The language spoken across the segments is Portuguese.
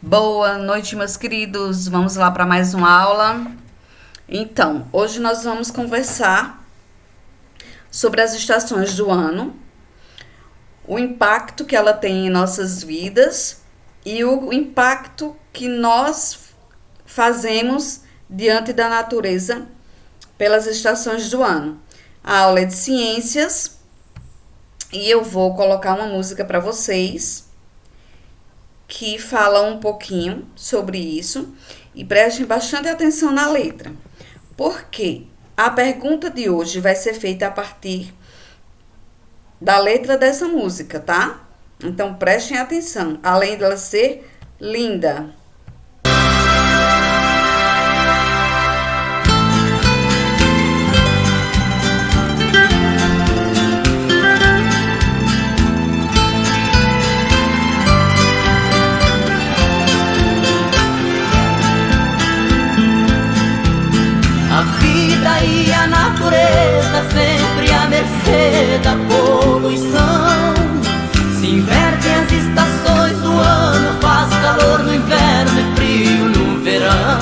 Boa noite, meus queridos. Vamos lá para mais uma aula. Então, hoje nós vamos conversar sobre as estações do ano, o impacto que ela tem em nossas vidas e o impacto que nós fazemos diante da natureza pelas estações do ano. A aula é de ciências e eu vou colocar uma música para vocês que fala um pouquinho sobre isso e prestem bastante atenção na letra, porque a pergunta de hoje vai ser feita a partir da letra dessa música, tá? Então prestem atenção, além dela ser linda. A vida e a natureza sempre à mercê da poluição. Se invertem as estações do ano, faz calor no inverno e frio no verão.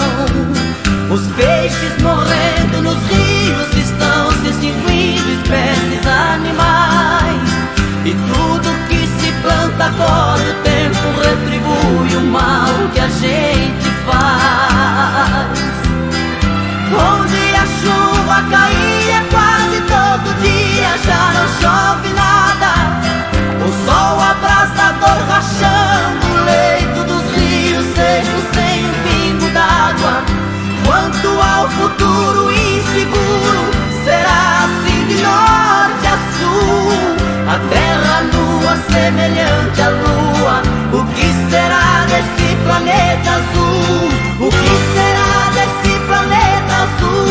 Os peixes morrendo nos rios estão se extinguindo, espécies animais. E tudo que se planta colhe, o tempo retribui o mal que a gente faz. Onde a chuva caía quase todo dia, já não chove nada. O sol abrasador rachando o leito dos rios secos sem um pingo d'água. Quanto ao futuro inseguro, será assim de norte a sul. A terra nua semelhante à lua, o que será desse planeta azul? O que será desse planeta azul?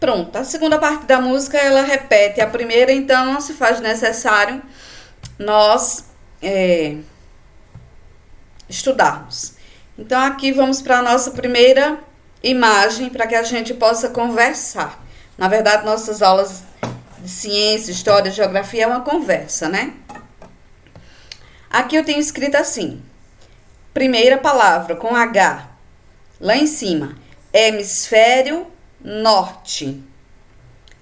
Pronto, a segunda parte da música ela repete a primeira, então não se faz necessário nós estudarmos. Então aqui vamos para a nossa primeira imagem para que a gente possa conversar. Na verdade, nossas aulas de ciência, história, geografia é uma conversa, né? Aqui eu tenho escrito assim: primeira palavra com H, lá em cima, hemisfério norte.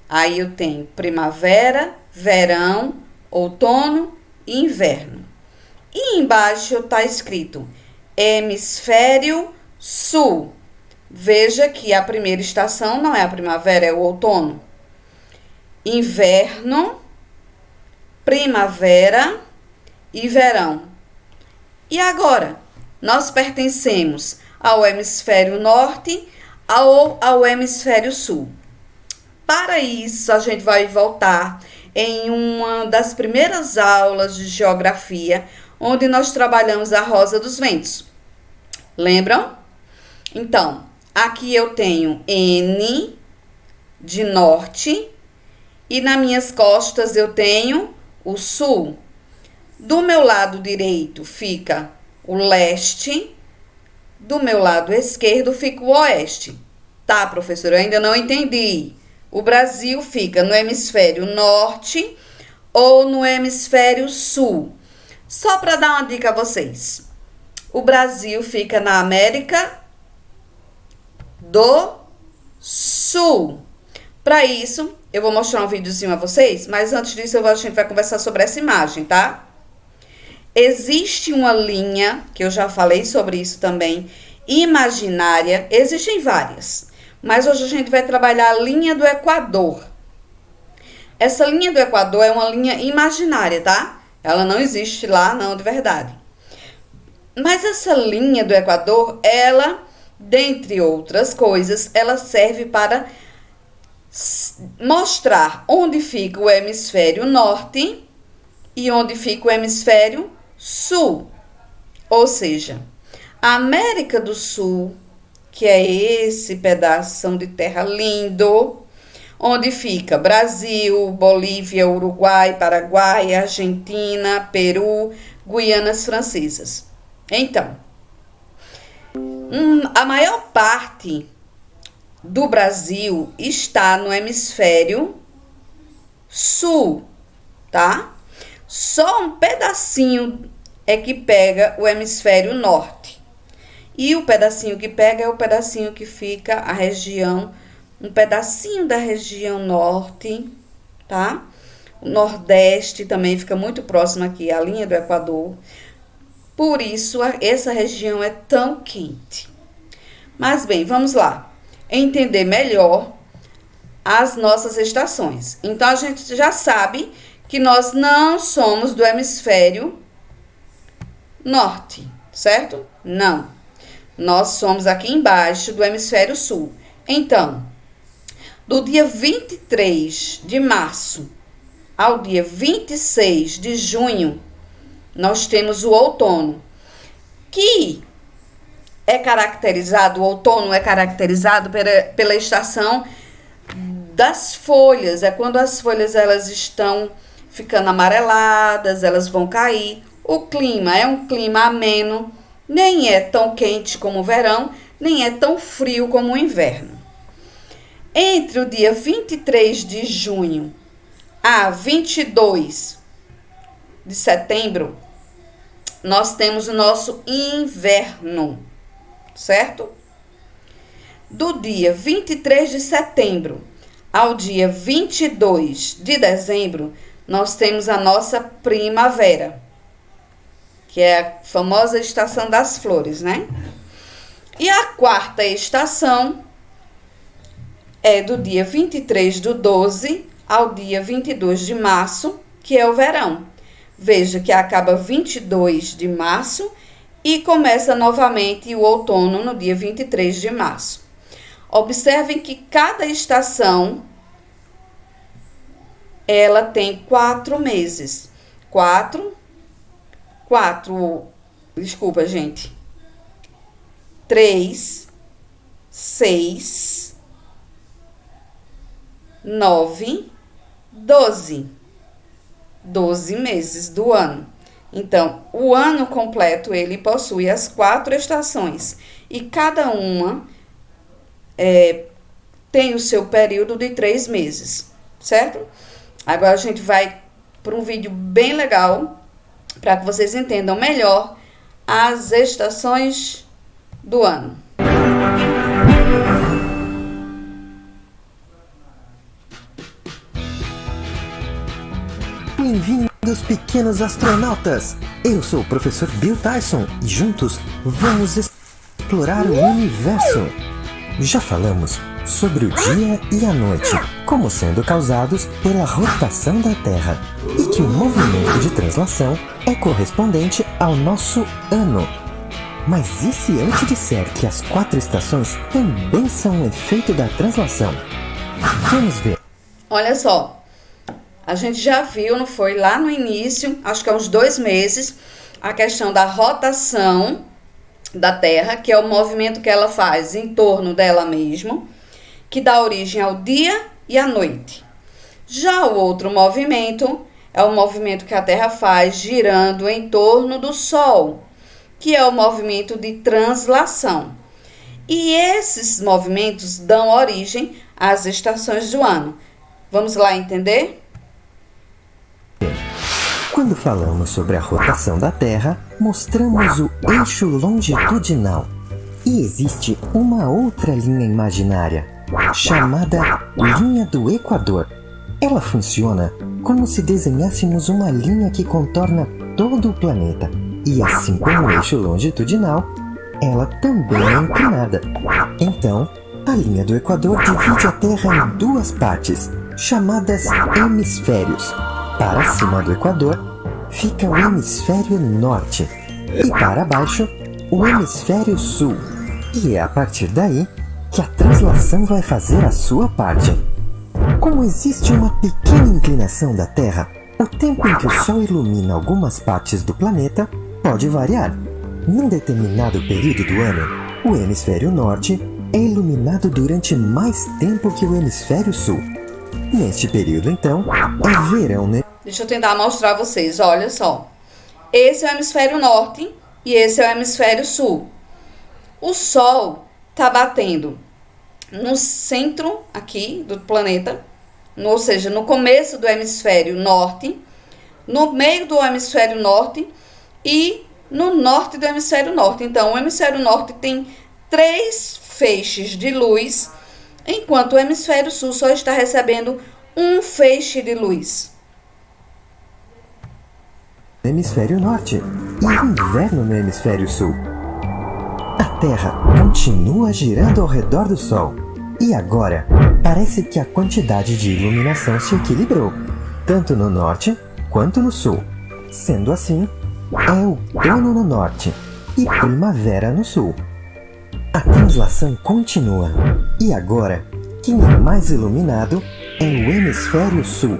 Aí eu tenho primavera, verão, outono e inverno. E embaixo está escrito hemisfério sul. Veja que a primeira estação não é a primavera, é o outono. Inverno, primavera e verão. E agora, nós pertencemos ao hemisfério norte ou ao hemisfério sul. Para isso, a gente vai voltar em uma das primeiras aulas de geografia, onde nós trabalhamos a rosa dos ventos. Lembram? Então, aqui eu tenho N de norte e nas minhas costas eu tenho o sul. Do meu lado direito fica o leste, do meu lado esquerdo fica o oeste. Tá, professora, eu ainda não entendi. O Brasil fica no hemisfério norte ou no hemisfério sul? Só para dar uma dica a vocês. O Brasil fica na América do Sul. Para isso, eu vou mostrar um videozinho a vocês, mas antes disso a gente vai conversar sobre essa imagem, tá? Existe uma linha, que eu já falei sobre isso também, imaginária, existem várias, mas hoje a gente vai trabalhar a linha do Equador. Essa linha do Equador é uma linha imaginária, tá? Ela não existe lá, não, de verdade. Mas essa linha do Equador, ela, dentre outras coisas, ela serve para mostrar onde fica o hemisfério norte e onde fica o hemisfério sul. Ou seja, a América do Sul, que é esse pedaço de terra lindo, onde fica Brasil, Bolívia, Uruguai, Paraguai, Argentina, Peru, Guianas Francesas. Então, A maior parte do Brasil está no hemisfério sul, tá? Só um pedacinho é que pega o hemisfério norte. E o pedacinho que pega é o pedacinho que fica a região, um pedacinho da região norte, tá? O nordeste também fica muito próximo aqui à linha do Equador. Por isso, essa região é tão quente. Mas bem, vamos lá. Entender melhor as nossas estações. Então, a gente já sabe que nós não somos do hemisfério norte, certo? Não. Nós somos aqui embaixo do hemisfério sul. Então, do dia 23 de março ao dia 26 de junho, nós temos o outono, que é caracterizado, o outono é caracterizado pela estação das folhas. É quando as folhas elas estão ficando amareladas, elas vão cair. O clima é um clima ameno, nem é tão quente como o verão, nem é tão frio como o inverno. Entre o dia 23 de junho a 22 de setembro, nós temos o nosso inverno, certo? Do dia 23 de setembro ao dia 22 de dezembro, nós temos a nossa primavera, que é a famosa estação das flores, né? E a quarta estação é do dia 23 do 12 ao dia 22 de março, que é o verão. Veja que acaba 22 de março e começa novamente o outono no dia 23 de março. Observem que cada estação ela tem 4 meses. 3, 6, 9, 12. 12 meses do ano. Então, o ano completo, ele possui as 4 estações. E cada uma tem o seu período de 3 meses, certo? Agora, a gente vai para um vídeo bem legal, para que vocês entendam melhor as estações do ano. Bem-vindos, pequenos astronautas! Eu sou o professor Bill Tyson e juntos vamos explorar o universo. Já falamos sobre o dia e a noite, como sendo causados pela rotação da Terra, e que o movimento de translação é correspondente ao nosso ano. Mas e se eu te disser que as 4 estações também são um efeito da translação? Vamos ver. Olha só. A gente já viu, não foi? Lá no início, acho que há uns 2 meses, a questão da rotação da Terra, que é o movimento que ela faz em torno dela mesma, que dá origem ao dia e à noite. Já o outro movimento é o movimento que a Terra faz girando em torno do Sol, que é o movimento de translação. E esses movimentos dão origem às estações do ano. Vamos lá entender? Quando falamos sobre a rotação da Terra, mostramos o eixo longitudinal. E existe uma outra linha imaginária, chamada linha do Equador. Ela funciona como se desenhássemos uma linha que contorna todo o planeta. E assim como o eixo longitudinal, ela também é inclinada. Então, a linha do Equador divide a Terra em 2 partes, chamadas hemisférios. Para cima do Equador fica o hemisfério norte e para baixo o hemisfério sul. E é a partir daí que a translação vai fazer a sua parte. Como existe uma pequena inclinação da Terra, o tempo em que o Sol ilumina algumas partes do planeta pode variar. Num determinado período do ano, o hemisfério norte é iluminado durante mais tempo que o hemisfério sul. Neste período, então, é verão, né? Deixa eu tentar mostrar a vocês, olha só. Esse é o hemisfério norte e esse é o hemisfério sul. O Sol está batendo no centro aqui do planeta, ou seja, no começo do hemisfério norte, no meio do hemisfério norte e no norte do hemisfério norte. Então, o hemisfério norte tem 3 feixes de luz, enquanto o hemisfério sul só está recebendo um feixe de luz. Hemisfério norte e inverno no hemisfério sul. A Terra continua girando ao redor do Sol e agora parece que a quantidade de iluminação se equilibrou, tanto no norte quanto no sul. Sendo assim, é outono no norte e primavera no sul. A translação continua e agora quem é mais iluminado é o hemisfério sul.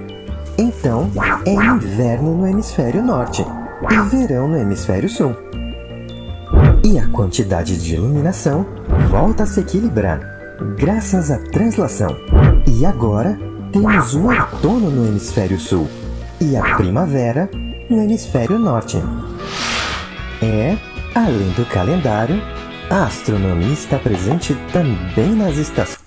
Então, é inverno no hemisfério norte e verão no hemisfério sul. E a quantidade de iluminação volta a se equilibrar, graças à translação. E agora, temos o outono no hemisfério sul e a primavera no hemisfério norte. Além do calendário, a astronomia está presente também nas estações.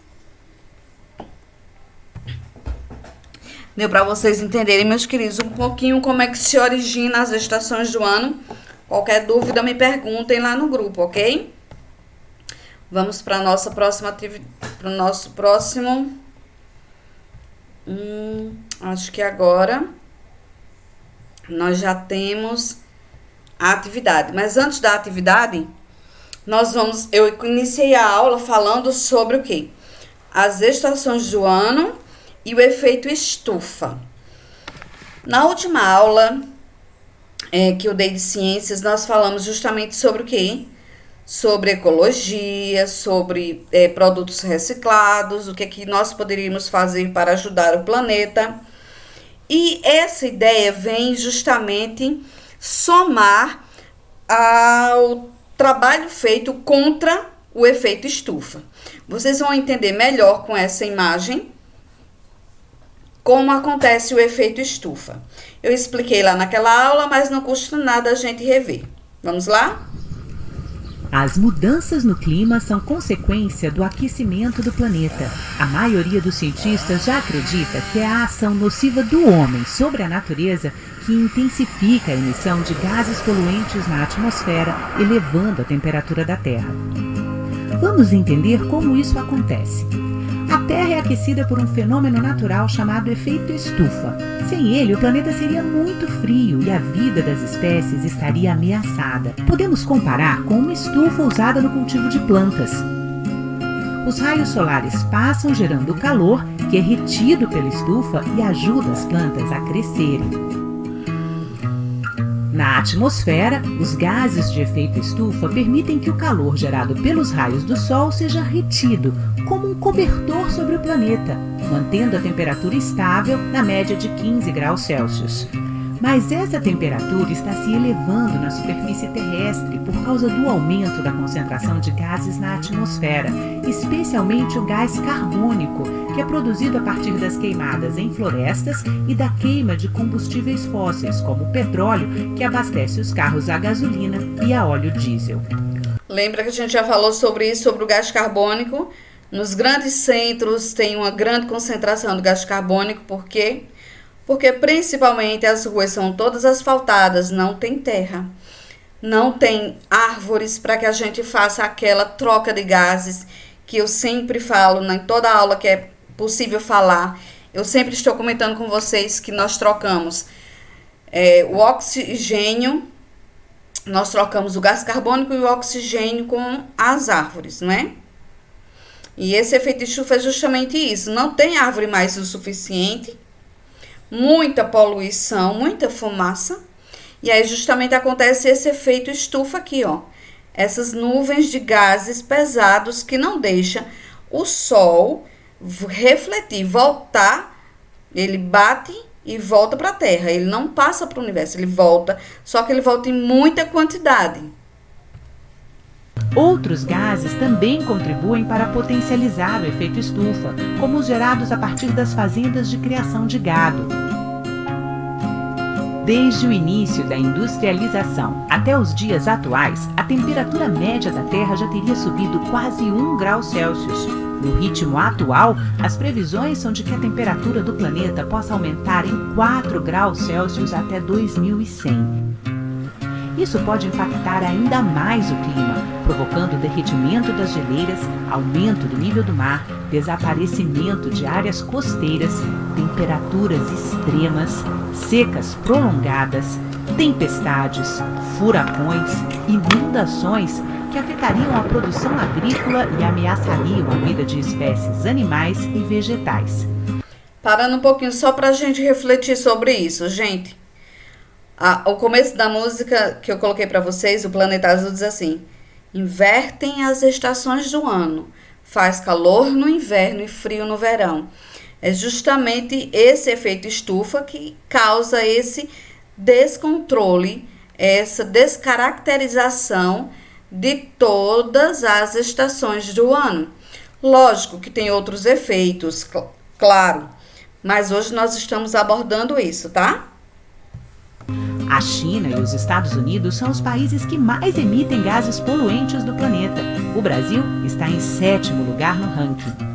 Deu para vocês entenderem, meus queridos, um pouquinho como é que se origina as estações do ano? Qualquer dúvida, me perguntem lá no grupo, ok? Vamos para a nossa próxima atividade, para o nosso próximo. Acho que agora nós já temos a atividade. Mas antes da atividade, eu iniciei a aula falando sobre o quê? As estações do ano e o efeito estufa. Na última aula que eu dei de ciências, nós falamos justamente sobre o quê? Sobre ecologia, sobre produtos reciclados, o que é que nós poderíamos fazer para ajudar o planeta. E essa ideia vem justamente somar ao trabalho feito contra o efeito estufa. Vocês vão entender melhor com essa imagem como acontece o efeito estufa. Eu expliquei lá naquela aula, mas não custa nada a gente rever. Vamos lá? As mudanças no clima são consequência do aquecimento do planeta. A maioria dos cientistas já acredita que é a ação nociva do homem sobre a natureza que intensifica a emissão de gases poluentes na atmosfera, elevando a temperatura da Terra. Vamos entender como isso acontece. A Terra é aquecida por um fenômeno natural chamado efeito estufa. Sem ele, o planeta seria muito frio e a vida das espécies estaria ameaçada. Podemos comparar com uma estufa usada no cultivo de plantas. Os raios solares passam gerando calor, que é retido pela estufa e ajuda as plantas a crescerem. Na atmosfera, os gases de efeito estufa permitem que o calor gerado pelos raios do Sol seja retido, como um cobertor sobre o planeta, mantendo a temperatura estável na média de 15 graus Celsius. Mas essa temperatura está se elevando na superfície terrestre por causa do aumento da concentração de gases na atmosfera, especialmente o gás carbônico, que é produzido a partir das queimadas em florestas e da queima de combustíveis fósseis, como o petróleo, que abastece os carros a gasolina e a óleo diesel. Lembra que a gente já falou sobre isso, sobre o gás carbônico? Nos grandes centros tem uma grande concentração do gás carbônico, por quê? Porque principalmente as ruas são todas asfaltadas, não tem terra, não tem árvores para que a gente faça aquela troca de gases que eu sempre falo em toda aula que é possível falar. Eu sempre estou comentando com vocês que nós trocamos o oxigênio, nós trocamos o gás carbônico e o oxigênio com as árvores, não é? E esse efeito estufa é justamente isso, não tem árvore mais o suficiente, muita poluição, muita fumaça, e aí justamente acontece esse efeito estufa aqui, ó. Essas nuvens de gases pesados que não deixam o Sol refletir, voltar, ele bate e volta para a Terra, ele não passa para o universo, ele volta, só que ele volta em muita quantidade. Outros gases também contribuem para potencializar o efeito estufa, como os gerados a partir das fazendas de criação de gado. Desde o início da industrialização até os dias atuais, a temperatura média da Terra já teria subido quase 1 grau Celsius. No ritmo atual, as previsões são de que a temperatura do planeta possa aumentar em 4 graus Celsius até 2100. Isso pode impactar ainda mais o clima, provocando o derretimento das geleiras, aumento do nível do mar, desaparecimento de áreas costeiras, temperaturas extremas, secas prolongadas, tempestades, furacões, inundações que afetariam a produção agrícola e ameaçariam a vida de espécies animais e vegetais. Parando um pouquinho só para a gente refletir sobre isso, gente. O começo da música que eu coloquei para vocês, o Planeta Azul, diz assim: invertem as estações do ano, faz calor no inverno e frio no verão. É justamente esse efeito estufa que causa esse descontrole, essa descaracterização de todas as estações do ano. Lógico que tem outros efeitos, claro, mas hoje nós estamos abordando isso, tá? A China e os Estados Unidos são os países que mais emitem gases poluentes do planeta. O Brasil está em 7º lugar no ranking.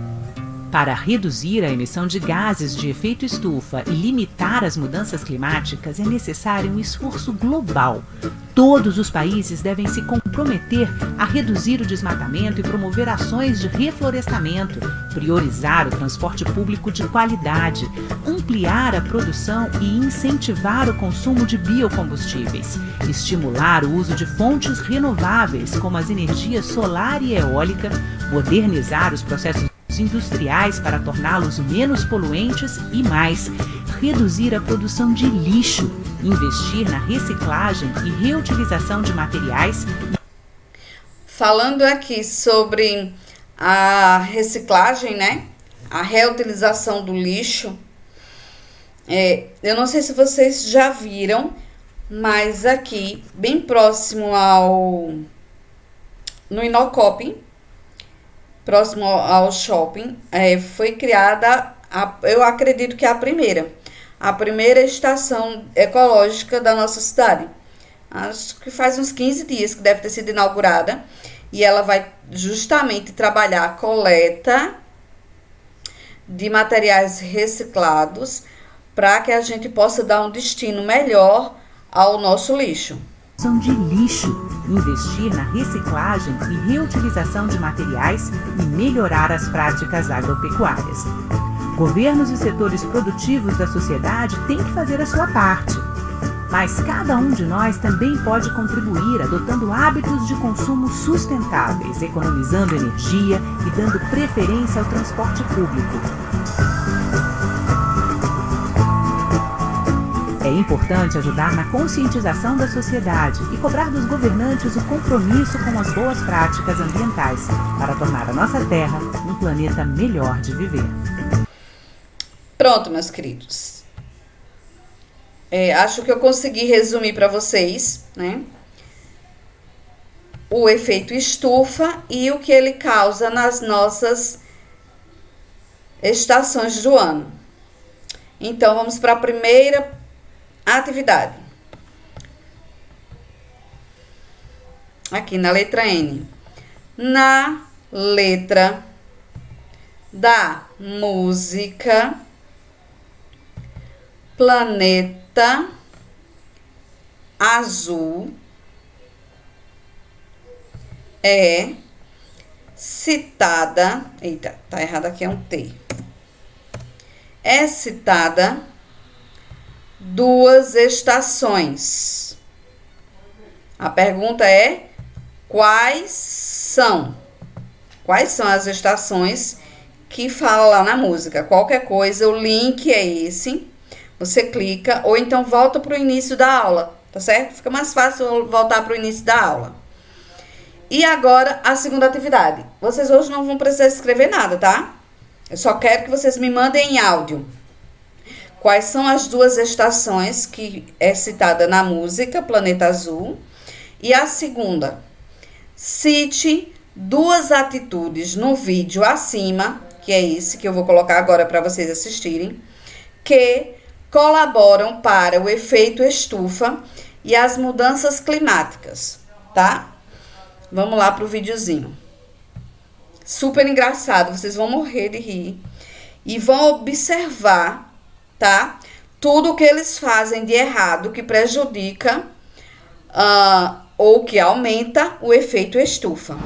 Para reduzir a emissão de gases de efeito estufa e limitar as mudanças climáticas, é necessário um esforço global. Todos os países devem se comprometer a reduzir o desmatamento e promover ações de reflorestamento, priorizar o transporte público de qualidade, ampliar a produção e incentivar o consumo de biocombustíveis, estimular o uso de fontes renováveis como as energias solar e eólica, modernizar os processos industriais para torná-los menos poluentes e mais, reduzir a produção de lixo, investir na reciclagem e reutilização de materiais. Falando aqui sobre a reciclagem, né? A reutilização do lixo, eu não sei se vocês já viram, mas aqui, bem próximo no Inocop, próximo ao shopping, foi criada, eu acredito que é a primeira estação ecológica da nossa cidade. Acho que faz uns 15 dias que deve ter sido inaugurada. E ela vai justamente trabalhar a coleta de materiais reciclados para que a gente possa dar um destino melhor ao nosso lixo. De lixo, investir na reciclagem e reutilização de materiais e melhorar as práticas agropecuárias. Governos e setores produtivos da sociedade têm que fazer a sua parte, mas cada um de nós também pode contribuir adotando hábitos de consumo sustentáveis, economizando energia e dando preferência ao transporte público. É importante ajudar na conscientização da sociedade e cobrar dos governantes o compromisso com as boas práticas ambientais para tornar a nossa Terra um planeta melhor de viver. Pronto, meus queridos. Acho que eu consegui resumir para vocês, né? O efeito estufa e o que ele causa nas nossas estações do ano. Então, vamos para a primeira atividade. Aqui na letra N. Na letra da música, Planeta Azul é citada. Eita, tá errado aqui, é um T. É citada duas estações. A pergunta é: quais são? Quais são as estações que fala lá na música? Qualquer coisa, o link é esse. Você clica ou então volta para o início da aula, tá certo? Fica mais fácil voltar para o início da aula. E agora a segunda atividade. Vocês hoje não vão precisar escrever nada, tá? Eu só quero que vocês me mandem em áudio. Quais são as duas estações que é citada na música Planeta Azul? E a segunda, cite duas atitudes no vídeo acima, que é esse que eu vou colocar agora para vocês assistirem, que colaboram para o efeito estufa e as mudanças climáticas, tá? Vamos lá pro videozinho. Super engraçado, vocês vão morrer de rir e vão observar, tá? Tudo que eles fazem de errado que prejudica ou que aumenta o efeito estufa.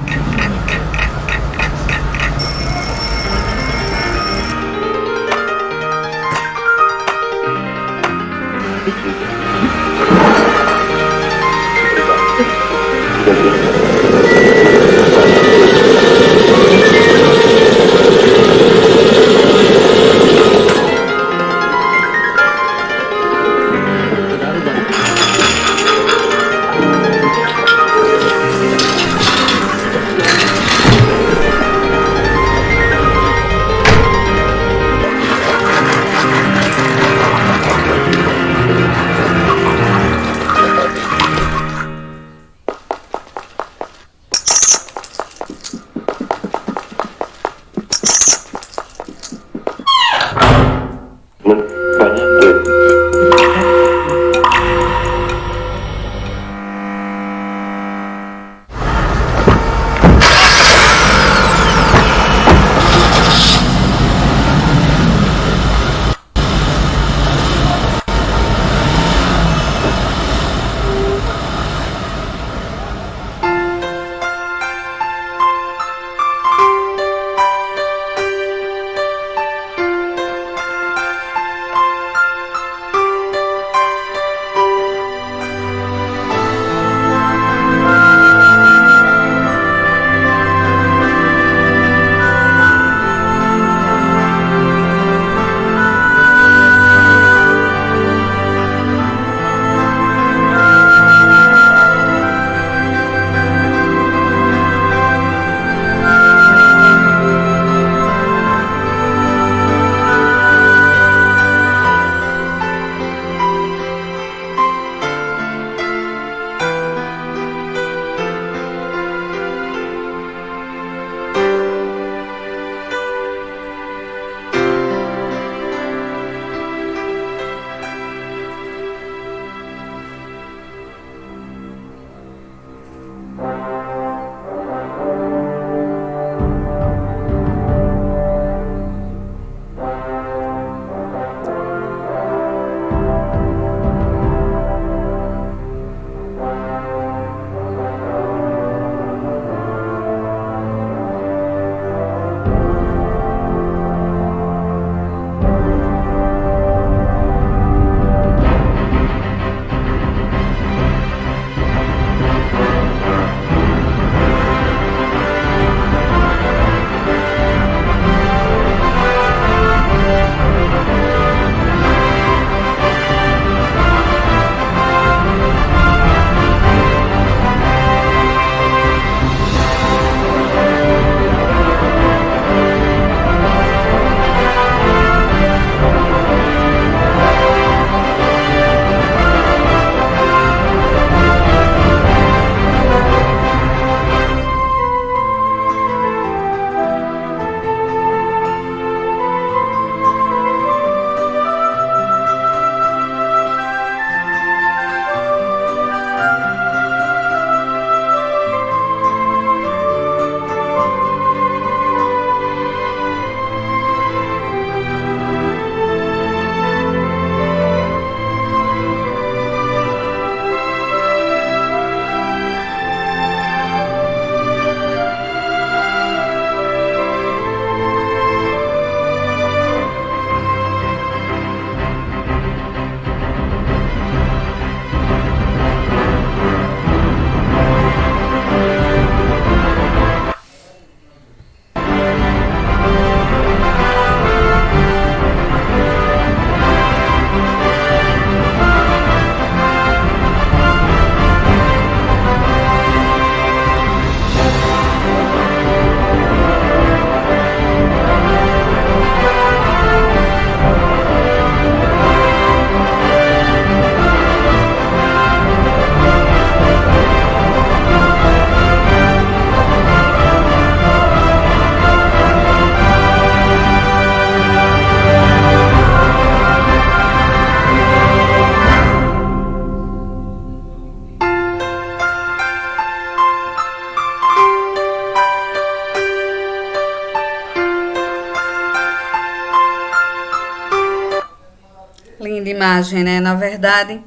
de imagem, né? Na verdade,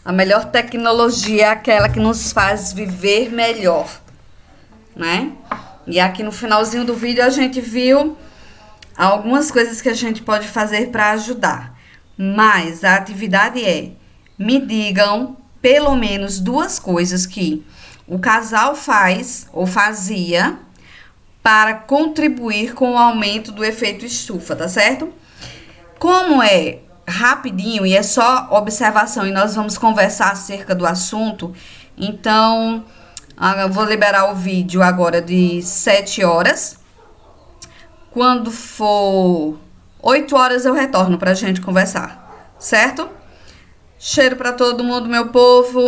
a melhor tecnologia é aquela que nos faz viver melhor, né? E aqui no finalzinho do vídeo a gente viu algumas coisas que a gente pode fazer para ajudar. Mas a atividade é: me digam pelo menos 2 coisas que o casal faz ou fazia para contribuir com o aumento do efeito estufa, tá certo? Como é rapidinho e é só observação e nós vamos conversar acerca do assunto, então eu vou liberar o vídeo agora de 7 horas. Quando for 8 horas eu retorno pra gente conversar, certo? Cheiro pra todo mundo, meu povo.